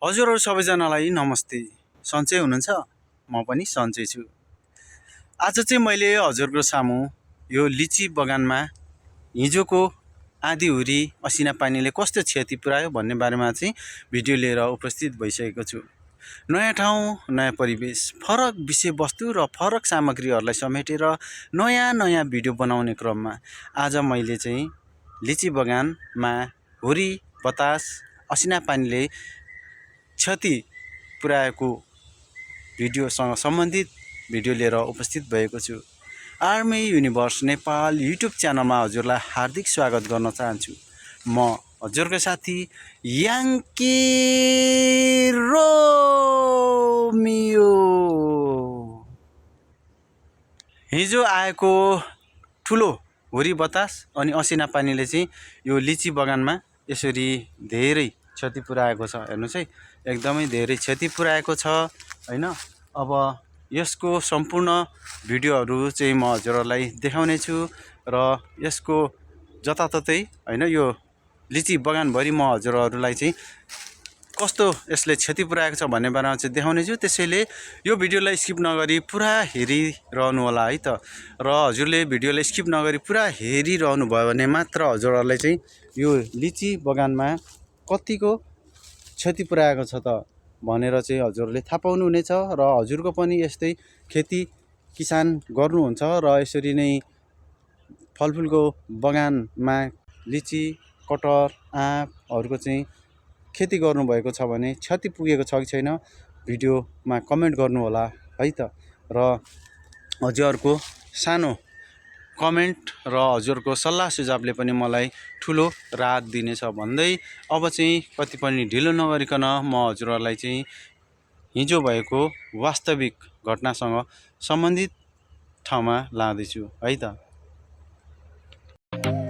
हजुरहरु सबैजनालाई नमस्ते। सन्चै हुनुहुन्छ? म पनि सन्चै छु। आज चाहिँ मैले हजुरको सामु यो लिची बगानमा हिजोको आँधीहुरी असिना पानीले कस्तो क्षति पुर्यायो भन्ने बारेमा चाहिँ भिडियो लिएर उपस्थित भइसकेको छु। नयाँ ठाउँ, नयाँ परिवेश, फरक विषयवस्तु र फरक सामग्रीहरूलाई समेटेर नयाँ भिडियो बनाउने क्रममा आज मैले चाहिँ लिची बगानमा हुरी, बतास, असिना पानीले क्षति पुर्याएको भिडियोसँग सम्बन्धित भिडियो लिएर उपस्थित भएको छु। आर्मी युनिभर्स नेपाल युट्युब च्यानलमा हजुरलाई हार्दिक स्वागत गर्न चाहन्छु। म हजुरको साथी याङ्की रोमियो। हिजो आएको ठुलो हुरी बतास अनि असिना पानीले चाहिँ यो लिची बगानमा यसरी धेरै क्षति पुर्याएको छ। हेर्नुस् है, एकदमै धेरै क्षति पुर्याएको छ हैन। अब यसको सम्पूर्ण भिडियोहरू चाहिँ म हजुरहरूलाई देखाउने छु र यसको जताततै हैन यो लिची बगानभरि म हजुरहरूलाई चाहिँ कस्तो यसले क्षति पुर्याएको छ भन्ने बारेमा चाहिँ देखाउने छु। त्यसैले यो भिडियोलाई स्किप नगरी पुरा हेरिरहनु होला है त। र हजुरले भिडियोलाई स्किप नगरी पुरा हेरिरहनु भयो भने मात्र हजुरहरूलाई चाहिँ यो लिची बगानमा कतिको क्षति पुर्याएको छ त भनेर चाहिँ हजुरले थाहा पाउनुहुनेछ। र हजुरको पनि यस्तै खेती किसान गर्नुहुन्छ र यसरी नै फलफुलको बगानमा लिची, कटहर, आँपहरूको चाहिँ खेती गर्नुभएको छ भने क्षति पुगेको छ कि छैन भिडियोमा कमेन्ट गर्नु होला है त। र हजुरहरूको सानो कमेन्ट र हजुरको सल्लाह सुझावले पनि मलाई ठुलो राहत दिनेछ भन्दै अब चाहिँ कति पनि ढिलो नगरिकन म हजुरहरूलाई चाहिँ हिजो भएको वास्तविक घटनासँग सम्बन्धित ठाउँमा लाँदैछु है त।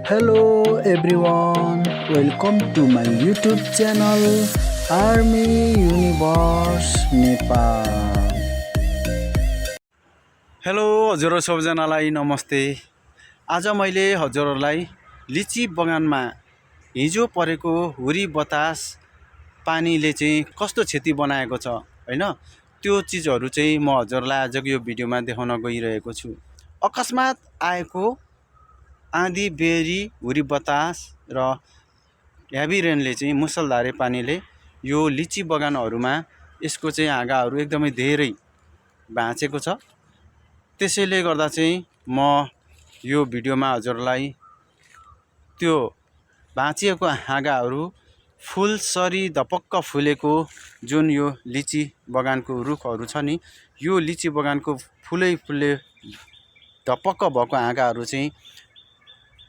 Hello everyone, welcome to my YouTube channel Army Universe Nepal. Hello हजुर सबैजनालाई नमस्ते। आज मैले हजुरहरूलाई लिची बगानमा हिजो परेको हुरी बतास पानीले चाहिँ कस्तो क्षति बनाएको छ हैन, त्यो चिजहरू चाहिँ म हजुरलाई आजको यो भिडियोमा देखाउन गइरहेको छु। अकस्मात आएको आँधी बेरी, हुरी बतास र हेभी रेनले चाहिँ मुसलधारे पानीले यो लिची बगानहरूमा यसको चाहिँ हाँगाहरू एकदमै धेरै भाँचेको छ। त्यसैले गर्दा चाहिँ म यो भिडियोमा हजुरलाई त्यो भाँचिएको हाँगाहरू फुलसरी धपक्क फुलेको जुन यो लिची बगानको रुखहरू छ नि, यो लिची बगानको फुले धपक्क भएको हाँगाहरू चाहिँ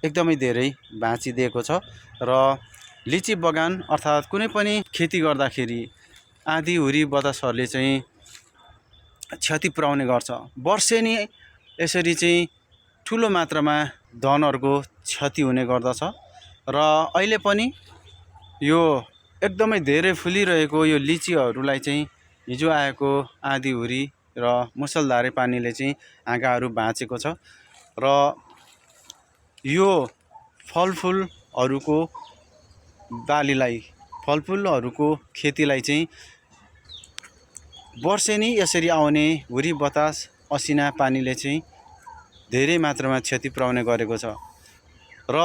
एकदमै धेरै भाँचिदिएको छ। र लिची बगान अर्थात् कुनै पनि खेती गर्दाखेरि आँधी हुरी बतासहरूले चाहिँ क्षति पुर्याउने गर्छ। वर्षेनी यसरी चाहिँ ठुलो मात्रामा धनहरूको क्षति हुने गर्दछ। र अहिले पनि यो एकदमै धेरै फुलिरहेको यो लिचीहरूलाई चाहिँ हिजो आएको आँधी हुरी र मुसलधारे पानीले चाहिँ हाँगाहरू भाँचेको छ। र यो फलफुलहरूको बालीलाई, फलफुलहरूको खेतीलाई चाहिँ वर्षेनी यसरी आउने हुरी बतास असिना पानीले चाहिँ धेरै मात्रामा क्षति पुर्याउने गरेको छ। र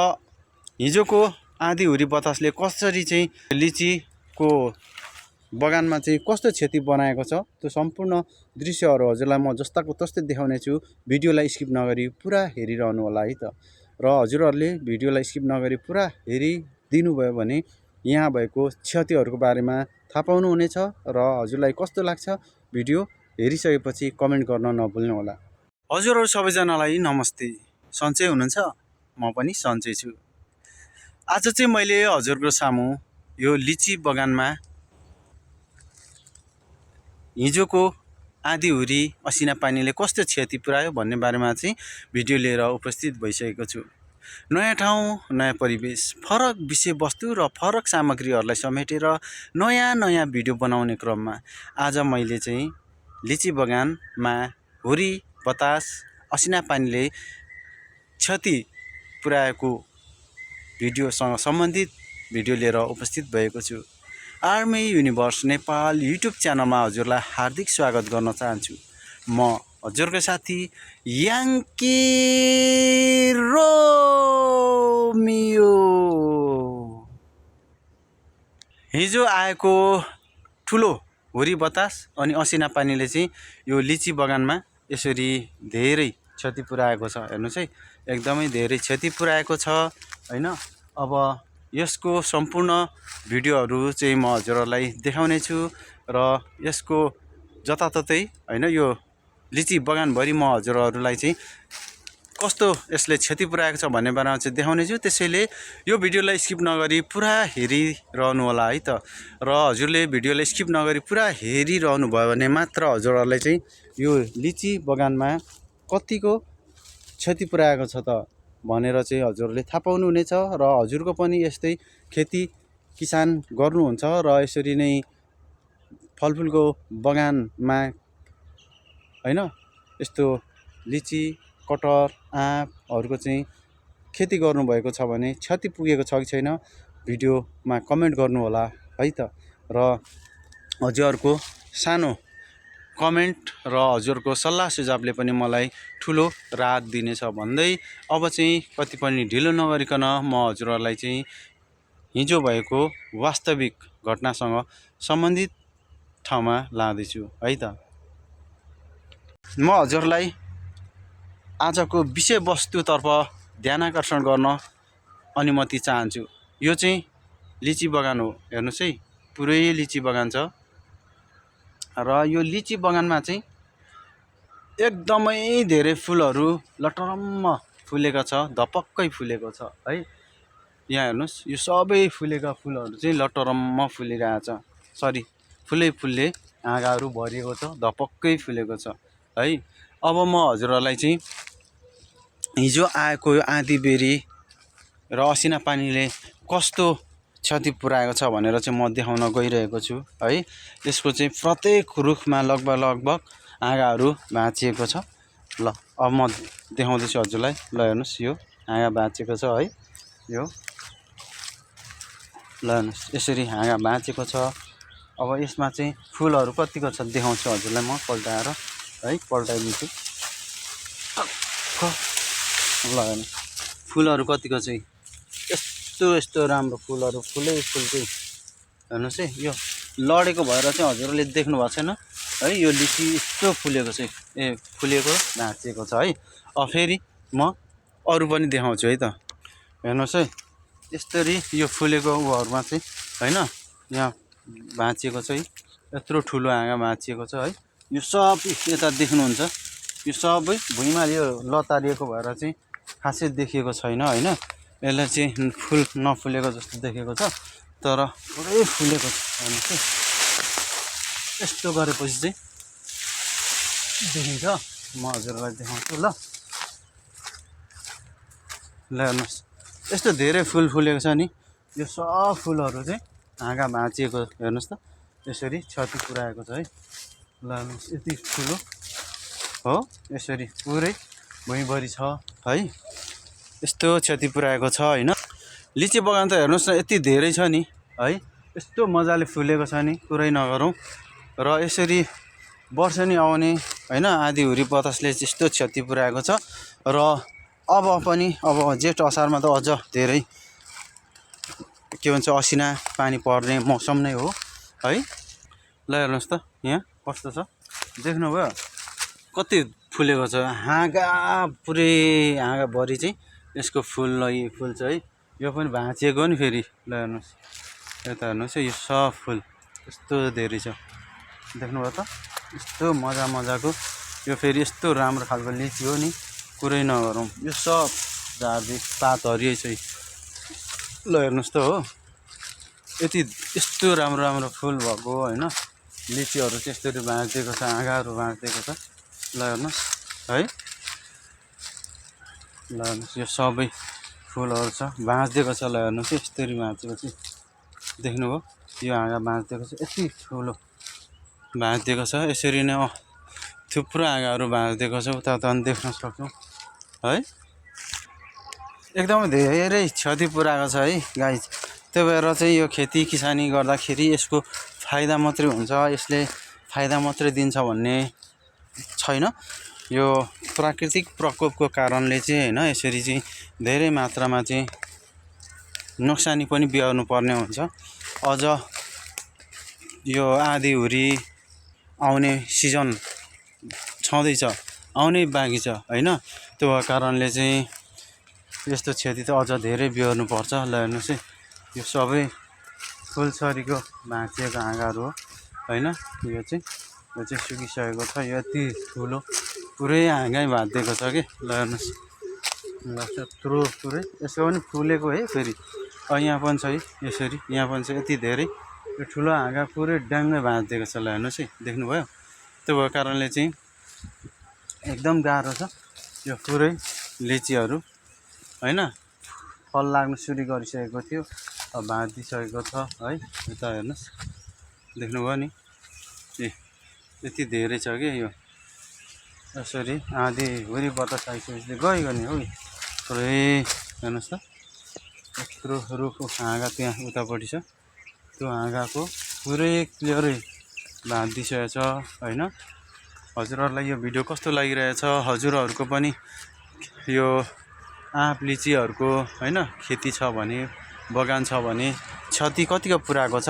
हिजोको आँधी हुरी बतासले कसरी चाहिँ लिचीको बगानमा चाहिँ कस्तो क्षति बनाएको छ त्यो सम्पूर्ण दृश्यहरू हजुरलाई म जस्ताको तस्तै देखाउने छु। भिडियोलाई स्किप नगरी पुरा हेरिरहनु होला है त। र हजुरहरूले भिडियोलाई स्किप नगरी पुरा हेरिदिनु भयो भने यहाँ भएको क्षतिहरूको बारेमा थाहा पाउनुहुनेछ। र हजुरलाई कस्तो लाग्छ भिडियो हेरिसकेपछि कमेन्ट गर्न नभुल्नु होला। हजुरहरू सबैजनालाई नमस्ते। सन्चै हुनुहुन्छ? म पनि सन्चै छु। आज चाहिँ मैले हजुरको सामु यो लिची बगानमा हिजोको आँधी हुरी असिना पानीले कस्तो क्षति पुर्यायो भन्ने बारेमा चाहिँ भिडियो लिएर उपस्थित भइसकेको छु। नयाँ ठाउँ, नयाँ परिवेश, फरक विषयवस्तु र फरक सामग्रीहरूलाई समेटेर नयाँ भिडियो बनाउने क्रममा आज मैले चाहिँ लिची बगानमा हुरी बतास असिना पानीले क्षति पुर्याएको भिडियोसँग सम्बन्धित भिडियो लिएर उपस्थित भएको छु। आर्मी युनिभर्स नेपाल युट्युब च्यानलमा हजुरलाई हार्दिक स्वागत गर्न चाहन्छु। म हजुरको साथी याङ्की रोमियो। हिजो आएको ठुलो हुरी बतास अनि असिना पानीले चाहिँ यो लिची बगानमा यसरी धेरै क्षति पुर्याएको छ। हेर्नुहोस् है, एकदमै धेरै क्षति पुर्याएको छ हैन। अब यसको सम्पूर्ण भिडियोहरू चाहिँ म हजुरहरूलाई देखाउने छु र यसको जताततै हैन यो लिची बगानभरि म हजुरहरूलाई चाहिँ कस्तो यसले क्षति पुर्याएको छ भन्ने बारेमा चाहिँ देखाउने छु। त्यसैले यो भिडियोलाई स्किप नगरी पुरा हेरिरहनु होला है त। र हजुरले भिडियोलाई स्किप नगरी पुरा हेरिरहनु भयो भने मात्र हजुरहरूलाई चाहिँ यो लिची बगानमा कतिको क्षति पुर्याएको छ त भनेर चाहिँ हजुरले थाहा पाउनुहुनेछ। र हजुरको पनि यस्तै खेती किसान गर्नुहुन्छ र यसरी नै फलफुलको बगानमा हैन यस्तो लिची कटहर आँपहरूको चाहिँ खेती गर्नुभएको छ भने क्षति पुगेको छ कि छैन भिडियोमा कमेन्ट गर्नु होला है त। र हजुरहरूको सानो कमेन्ट र हजुरको सल्लाह सुझावले पनि मलाई ठुलो राहत दिनेछ भन्दै अब चाहिँ कति पनि ढिलो नगरिकन म हजुरहरूलाई चाहिँ हिजो भएको वास्तविक घटनासँग सम्बन्धित ठाउँमा लाँदैछु है त। म हजुरलाई आजको विषयवस्तुतर्फ ध्यानाकर्षण गर्न अनुमति चाहन्छु। यो चाहिँ लिची बगान हो। हेर्नुहोस् है, पुरै लिची बगान छ र यो लिची बगानमा चाहिँ एकदमै धेरै फुलहरू लटरम्म फुलेको छ, धपक्कै फुलेको छ है। यहाँ हेर्नुहोस्, यो सबै फुलेका फुलहरू चाहिँ लटरम्म फुलिरहेछ। सरी, फुलले हाँगाहरू भरिएको छ, धपक्कै फुलेको छ है। अब म हजुरहरूलाई चाहिँ हिजो आएको यो आँधीबेहरी र असिना पानीले कस्तो क्षति पुर्याएको छ भनेर चाहिँ म देखाउन गइरहेको छु है। यसको चाहिँ प्रत्येक रुखमा लगभग हाँगाहरू भाँचिएको छ। ल अब म देखाउँदैछु हजुरलाई। ल हेर्नुहोस्, यो हाँगा भाँचिएको छ है। यो ल हेर्नुहोस्, यसरी हाँगा भाँचिएको छ। अब यसमा चाहिँ फुलहरू कतिको छ देखाउँछु हजुरलाई म पल्टाएर है, पल्टाइदिन्छु। ल हेर्नुहोस्, फुलहरू कतिको चाहिँ यस्तो राम्रो फुलहरू फुलै फुल चाहिँ हेर्नुहोस् है। यो लडेको भएर चाहिँ हजुरले देख्नु भएको छैन है। यो लिची यस्तो फुलेको चाहिँ फुलेको भाँचिएको छ है। फेरि म अरू पनि देखाउँछु है त। हेर्नुहोस् है, यसरी यो फुलेको उहरूमा चाहिँ हैन यहाँ भाँचिएको छ है। यत्रो ठुलो हाँगा भाँचिएको छ है। यो सब यता देख्नुहुन्छ, यो सबै भुइँमा यो लतारिएको भएर चाहिँ खासै देखिएको छैन हैन। यसलाई चाहिँ फुल नफुलेको जस्तो देखेको छ, तर पुरै फुलेको छ। हेर्नुहोस् है, यस्तो गरेपछि चाहिँ देखिन्छ। म हजुरलाई देखाउँछु ल। ल हेर्नुहोस्, यस्तो धेरै फुल फुलेको छ नि। यो सब फुलहरू चाहिँ हाँगा भाँचिएको हेर्नुहोस् त, यसरी क्षति पुर्याएको छ है। ल हेर्नुहोस्, यति ठुलो हो, यसरी पुरै भुइँभरि छ है। यस्तो क्षति पुर्याएको छ हैन। लिची बगान त हेर्नुहोस् न, यति धेरै छ नि है। यस्तो मजाले फुलेको छ नि, कुरै नगरौँ। र यसरी वर्षनी आउने हैन आँधीहुरी बतासले यस्तो क्षति पुर्याएको छ। र अब पनि अब जेठ असारमा त अझ धेरै के भन्छ असिना पानी पर्ने मौसम नै हो है। ल हेर्नुहोस् त, यहाँ कस्तो छ देख्नुभयो, कति फुलेको छ। हाँगा पुरै हाँगाभरि चाहिँ यसको फुल छ है। यो पनि भाँचिएको नि फेरि। ल हेर्नुहोस्, यता हेर्नुहोस् है, यो सब फुल यस्तो धेरै छ, देख्नुभयो त। यस्तो मजाको यो फेरि यस्तो राम्रो खालको लिची हो नि, कुरै नगरौँ। यो सब झार्दी पात हरियै छ। ल हेर्नुहोस् त हो, यति यस्तो राम्रो फुल भएको हैन लिचीहरू चाहिँ यस्तरी भाँचिएको छ, हाँगाहरू भाँचिएको छ। ल हेर्नुहोस् है। ल हेर्नुहोस्, यो सबै फुलहरू छ, भाँचिदिएको छ। ल हेर्नुहोस्, यस्तरी भाँचिएको छ, देख्नुभयो। यो हाँगा भाँचिदिएको छ, यति ठुलो भाँचिदिएको छ। यसरी नै थुप्रो हाँगाहरू भाँचिदिएको छ, उता पनि देख्न सक्छौँ है। एकदमै धेरै क्षति पुर्याएको छ है गाइज। त्यही भएर चाहिँ यो खेती किसानी गर्दाखेरि यसको फाइदा मात्रै हुन्छ, यसले फाइदा मात्रै दिन्छ भन्ने छैन। यो प्राकृतिक प्रकोपको कारणले चाहिँ होइन यसरी चाहिँ धेरै मात्रामा चाहिँ नोक्सानी पनि बिहोर्नु पर्ने हुन्छ। अझ यो आँधीहुरी आउने सिजन छँदैछ, आउनै बाँकी छ होइन। त्यो कारणले चाहिँ यस्तो क्षति त अझ धेरै बिहोर्नु पर्छ। ल हेर्नुहोस् है, यो सबै फुलछरीको भाँचिएको हाँगाहरू हो होइन। यो चाहिँ सुकिसकेको छ, यति ठुलो पुरै हाँगै भाँचिएको छ कि। ल हेर्नुहोस्, ल त्यत्रो पुरै यसको पनि फुलेको है फेरि। यहाँ पनि छ है यसरी, यहाँ पनि छ यति धेरै, यो ठुलो हाँगा पुरै ड्याङ्गै भाँचिदिएको छ। ल हेर्नुहोस् है, देख्नुभयो। त्यो भएको कारणले चाहिँ एकदम गाह्रो छ यो पुरै लिचीहरू होइन। फल लाग्नु सुरु गरिसकेको थियो, अब भाँचिसकेको छ है। यता हेर्नुहोस्, देख्नुभयो नि, ए यति धेरै छ कि यो यसरी आँधीहुरी बतास आइसकेपछि गयो नि हौ पुरै। हेर्नुहोस् त, यत्रो रुखको हाँगा त्यहाँ उतापट्टि छ, त्यो हाँगाको पुरै क्लियरै भाँचिसकेको छ होइन। हजुरहरूलाई यो भिडियो कस्तो लागिरहेछ, हजुरहरूको पनि यो आँप लिचीहरूको होइन खेती छ भने, बगान छ भने क्षति कतिको पुऱ्याएको छ,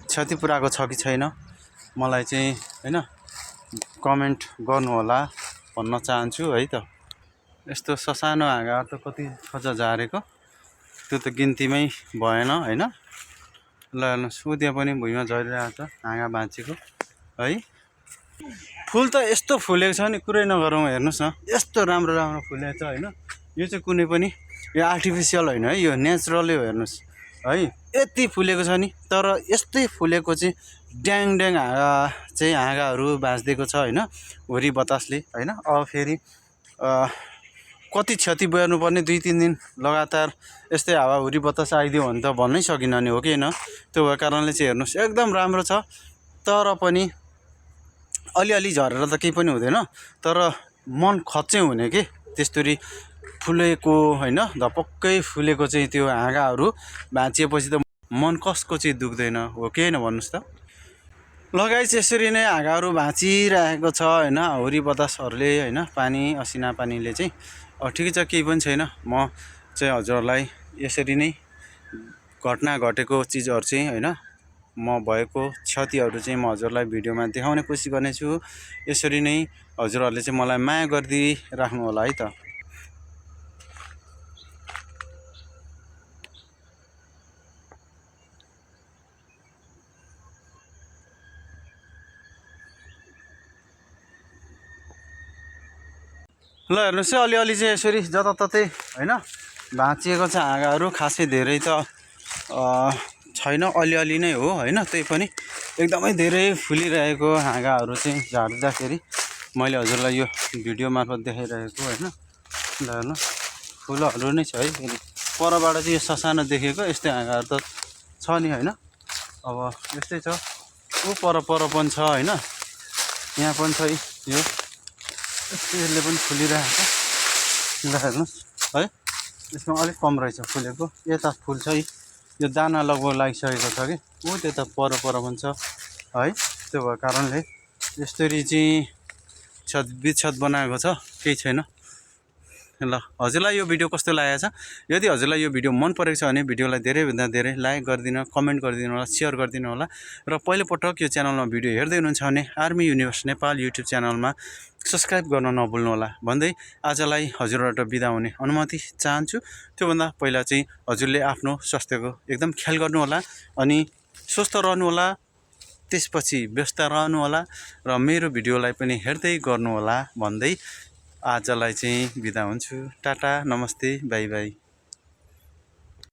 क्षति पुऱ्याएको छ कि छैन, मलाई चाहिँ होइन कमेन्ट गर्नु होला भन्न चाहन्छु है त। यस्तो ससानो हाँगाहरू त कति छ झारेको, त्यो त गिन्तीमै भएन होइन। ल हेर्नुहोस्, त्यहाँ पनि भुइँमा झरिरहेको छ हाँगा भाँचेको है। फुल त यस्तो फुलेको छ नि कुरै नगरौँ, हेर्नुहोस् न यस्तो राम्रो राम्रो फुलेको छ होइन। यो चाहिँ कुनै पनि यो आर्टिफिसियल होइन है, यो नेचुरलै हो। हेर्नुहोस् है, यति फुलेको छ नि, तर यस्तै फुलेको चाहिँ ड्याङ ड्याङ हाँगाहरू भाँचिदिएको छ होइन हुरी बतासले होइन। अब फेरि कति क्षति बेहोर्नु पर्ने, 2-3 दिन लगातार यस्तै हावाहुरी बतास आइदियो भने त भन्नै सकिनँ नि, हो कि होइन। त्यो भएको कारणले चाहिँ हेर्नुहोस् एकदम राम्रो छ, तर पनि अलिअलि झरेर त केही पनि हुँदैन, तर मन खच्चै हुने कि त्यस्तरी फुलेको होइन, धपक्कै फुलेको चाहिँ त्यो हाँगाहरू भाँचिएपछि त मन कसको चाहिँ दुख्दैन, हो कि होइन भन्नुहोस् त। लगाइच यसरी नै हाँगाहरू भाँचिरहेको छ होइन हुरी बतासहरूले होइन, पानी असिना पानीले चाहिँ। ठिकै छ, केही पनि छैन। म चाहिँ हजुरहरूलाई यसरी नै घटना घटेको चिजहरू चाहिँ होइन, म भएको क्षतिहरू चाहिँ म हजुरलाई भिडियोमा देखाउने कोसिस गर्नेछु। यसरी नै हजुरहरूले चाहिँ मलाई माया गरिदिइराख्नु होला है त। ल हेर्नुहोस् है, अलिअलि चाहिँ यसरी जताततै होइन भाँचिएको छ हाँगाहरू, खासै धेरै त छैन, अलिअलि नै हो होइन। त्यही पनि एकदमै धेरै फुलिरहेको हाँगाहरू चाहिँ झार्दाखेरि मैले हजुरलाई यो भिडियो मार्फत देखाइरहेको होइन। ल हेर्नु, फुलहरू नै छ है। फेरि परबाट चाहिँ यो ससानो देखेको यस्तै हाँगाहरू त छ नि होइन। अब यस्तै छ, ऊ पर पनि छ होइन, यहाँ पनि छ यो यसले पनि फुलिरहेको। ल हेर्नुहोस् है, यसमा अलिक कम रहेछ फुलेको, यता फुल छ है, यो दाना लगभग लागिसकेको छ कि, ऊ त्यता पर पनि छ है। त्यो भएको कारणले यसरी चाहिँ बिछत बनाएको छ, केही छैन। ल हजुरलाई यो भिडियो कस्तो लागेको छ, यदि हजुरलाई यो भिडियो मन परेको छ भने भिडियोलाई धेरैभन्दा धेरै लाइक गरिदिनु, कमेन्ट गरिदिनु होला, सेयर गरिदिनु होला। र पहिलोपटक यो च्यानलमा भिडियो हेर्दै हुनुहुन्छ भने आर्मी युनिभर्स नेपाल युट्युब च्यानलमा सब्सक्राइब गर्न नभुल्नु होला भन्दै आजलाई हजुरबाट बिदा हुने अनुमति चाहन्छु। त्योभन्दा पहिला चाहिँ हजुरले आफ्नो स्वास्थ्यको एकदम ख्याल गर्नु होला अनि स्वस्थ रहनु होला, त्यसपछि व्यस्त रहनु होला र मेरो भिडियोलाई पनि हेर्दै गर्नु होला भन्दै आजलाई चाहिँ बिदा हुन्छु। टाटा, नमस्ते, बाई बाई।